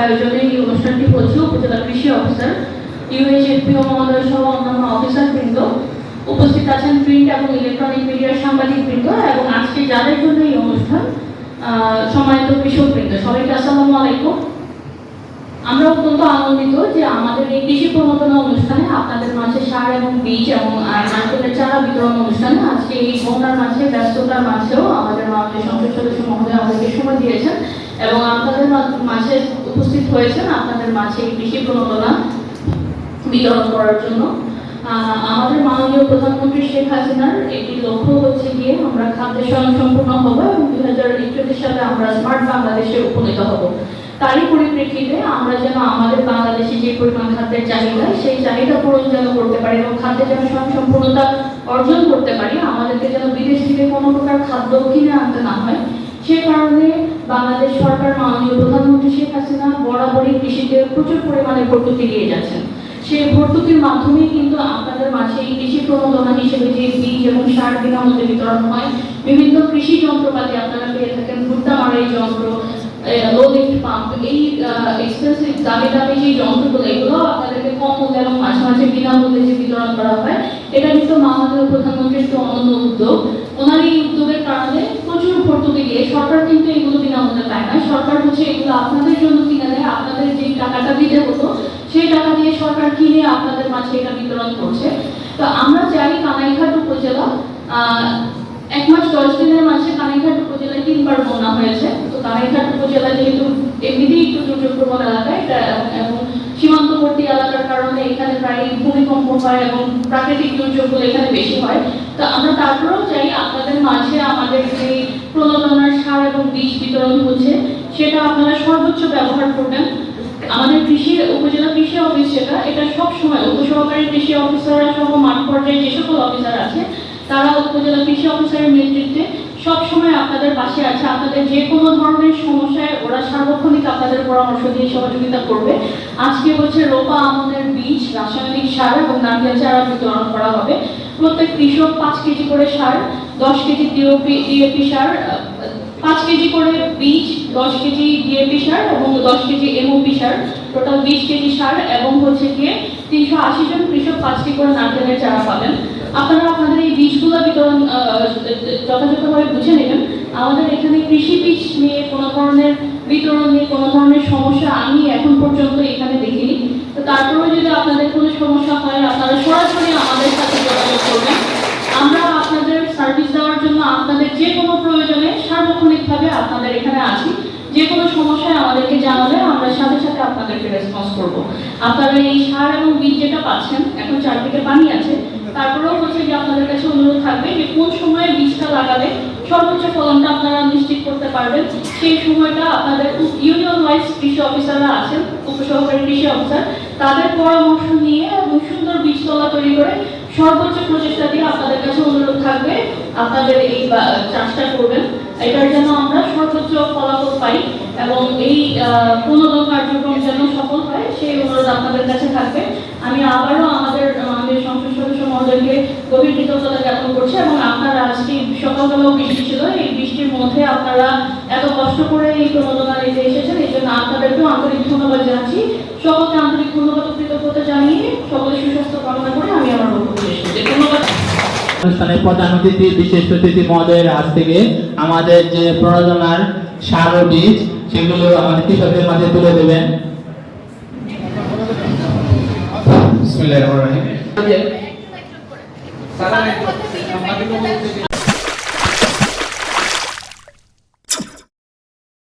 আয়োজনে এই অনুষ্ঠানটি হচ্ছে উপজেলা কৃষি অফিসার ইউএইচএফপিও মহোদয় সহ অন্যান্য অফিসার বৃন্দ উপস্থিত আছেন, প্রিন্ট এবং ইলেকট্রনিক মিডিয়ার সাংবাদিক বৃন্দ এবং আজকে যাদের জন্য এই অনুষ্ঠান সম্মানিত কৃষক বৃন্দ, সবাইকে আসসালামু আলাইকুম। আমরা অত্যন্ত আনন্দিত যে আমাদের এই কৃষি প্রণোদনা অনুষ্ঠানে আপনাদের মাঝে সার এবং বীজ এবং নারকেলের চারা বিতরণ অনুষ্ঠানে আজকে এই বন্যার মাঝে ব্যস্ততার মাঝেও আমাদের মাননীয় সংসদ সদস্য মহোদয় আমাদেরকে সময় দিয়েছেন এবং আপনাদের মাঝে উপস্থিত হয়েছেন আপনাদের মাঝে এই কৃষি প্রণোদনা বিতরণ করার জন্য। আমাদের মাননীয় প্রধানমন্ত্রী শেখ হাসিনার একটি লক্ষ্য হচ্ছে গিয়ে আমরা খাদ্যে স্বয়ংসম্পূর্ণ হব এবং 2041 সালে আমরা স্মার্ট বাংলাদেশে উপনীত হব। তারই পরিপ্রেক্ষিতে আমরা যেন আমাদের বাংলাদেশে যে পরিমাণ খাদ্যের চাহিদা, সেই চাহিদা পূরণ যেন করতে পারি এবং খাদ্যে যেন স্বয়ংসম্পূর্ণতা অর্জন করতে পারি, আমাদেরকে যেন বিদেশ থেকে কোনো প্রকার খাদ্য কিনে আনতে না হয়, সে কারণে বাংলাদেশ সরকার মাননীয় প্রধানমন্ত্রী শেখ হাসিনা বরাবরই কৃষিতে প্রচুর পরিমাণে ভর্তুকি দিয়ে যাচ্ছেন। সেই ভর্তুকির মাধ্যমেই কিন্তু আপনাদের মাঝে এই কৃষি প্রণোদনা হিসেবে যে বীজ এবং সার বিনামূল্যে বিতরণ হয়, বিভিন্ন কৃষি যন্ত্রপাতি আপনারা পেয়ে থাকেন, ভুট্টা মারাই যন্ত্র, লো লিফট পাম্প, এই এক্সপেন্সিভ দামি দামি যে যন্ত্রগুলো, এগুলো আপনাদেরকে কম মূল্যে এবং মাঝে মাঝে বিনামূল্যে যে বিতরণ করা হয়, এটা কিন্তু মাননীয় প্রধানমন্ত্রীর একটি অনন্য উদ্যোগ। ওনার এই উদ্যোগের কারণে প্রচুর ভর্তুকি দিয়ে সরকার কিন্তু এগুলো বিনামূল্যে পায় না, সরকার হচ্ছে এগুলো আপনাদের জন্য কিনে দেয়। আপনাদের যে টাকাটা দিতে হতো সেই টাকা দিয়ে সরকার কিনে আপনাদের মাঝে এটা বিতরণ করছে। তো আমরা চাই কানাইঘাট উপজেলা 1 মাস 10 দিনের মাঝে কানাইঘাট উপজেলায় 3 বার বন্যা হয়েছে। তো কানাইঘাট উপজেলা যেহেতু এমনিতেই একটু দুর্যোগপ্রবণ এলাকা, এটা এবং সীমান্তবর্তী এলাকার কারণে এখানে প্রায় ভূমিকম্প হয় এবং প্রাকৃতিক দুর্যোগগুলো এখানে বেশি হয়। তো আমরা তারপরেও চাই আপনাদের মাঝে আমাদের যে প্রণোদনার সার এবং বীজ বিতরণ হচ্ছে সেটা আপনারা সর্বোচ্চ ব্যবহার করবেন। আমাদের উপজেলা কৃষি অফিস এটা সবসময় উপসহকারী কৃষি অফিসাররা সহ মাঠ পর্যায়ে যে সকল অফিসার আছে তারা উপজেলা কৃষি অফিসারের নেতৃত্বে সবসময় আপনাদের পাশে আছে। আপনাদের যে কোনো ধরনের সমস্যায় ওরা সার্বক্ষণিক আপনাদের পরামর্শ দিয়ে সহযোগিতা করবে। আজকে হচ্ছে রোপা আমনের বীজ, রাসায়নিক সার এবং নারকেল চারা বিতরণ করা হবে। প্রত্যেক কৃষক 5 কেজি করে সার, 10 কেজি ডিএপি সার, 5 কেজি করে বীজ, 10 কেজি ডিএপি সার এবং 10 কেজি এমওপি সার, টোটাল 20 কেজি সার এবং হচ্ছে গিয়ে 380 জন কৃষক 5টি করে নারকেলের চারা পাবেন। আপনারা আপনাদের এই বীজগুলো বিতরণ যথাযথভাবে বুঝে নেবেন। আমাদের এখানে কৃষি বীজ নিয়ে কোনো ধরনের বিতরণ নিয়ে কোনো ধরনের সমস্যা আমি এখন পর্যন্ত এখানে দেখিনি। তো তারপরেও যদি আপনাদের কোনো সমস্যা হয় আপনারা সরাসরি আমাদের সাথে যোগাযোগ করবেন। আমরা আপনাদের সার্ভিস দেওয়ার জন্য আপনাদের যে কোনো প্রয়োজনে সার্বক্ষণিকভাবে আপনাদের এখানে আছি। যে কোনো সমস্যায় আমাদেরকে জানালে আমরা সাথে সাথে আপনাদেরকে রেসপন্স করব। আপনারা এই সার এবং বীজ যেটা পাচ্ছেন, এখন চারদিকে পানি আছে, তারপরেও হচ্ছে যে আপনাদের কাছে অনুরোধ থাকবে যে কোন সময়ে বীজটা লাগালে সর্বোচ্চ ফলনটা আপনারা নিশ্চিত করতে পারবেন, সেই সময়টা আপনাদের ইউনিয়ন ওয়াইজ কৃষি অফিসাররা আছেন, উপসহকারী কৃষি অফিসার, তাদের পরামর্শ নিয়ে এবং সুন্দর বীজতলা তৈরি করে সর্বোচ্চ প্রচেষ্টা দিয়ে আপনাদের কাছে অনুরোধ থাকবে আপনাদের এই চাষটা করবেন। এটার জন্য আমরা সর্বোচ্চ ফলাফল পাই এবং এই প্রণোদন কার্যক্রম যেন সফল হয় সেই অনুরোধ আপনাদের কাছে থাকবে। আমি আবারও আমাদের সংসদ সদস্য মহোদয়কে গভীর কৃতজ্ঞতা জ্ঞাপন করছি এবং আপনারা আজকে সকালবেলাও বৃষ্টি ছিল, এই বৃষ্টির মধ্যে আপনারা এত কষ্ট করে এই প্রণোদনা নিতে এসেছেন, এই জন্য আপনাদেরকেও আন্তরিক ধন্যবাদ জানাচ্ছি। সকলকে আন্তরিক ধন্যবাদ ও কৃতজ্ঞতা জানিয়ে সকলের সুস্বাস্থ্য কামনা করে আমি আমার বক্তব্য শেষ করছি। ধন্যবাদ। অনুষ্ঠানে প্রধান অতিথি বিশেষ অতিথি মহোদয়ের হাত থেকে আমাদের যে প্রণোদনার সার ও বীজ সেগুলো আমাদের কৃষকদের মাঝে তুলে দেবেন। বিসমিল্লাহির রহমানির রহিম।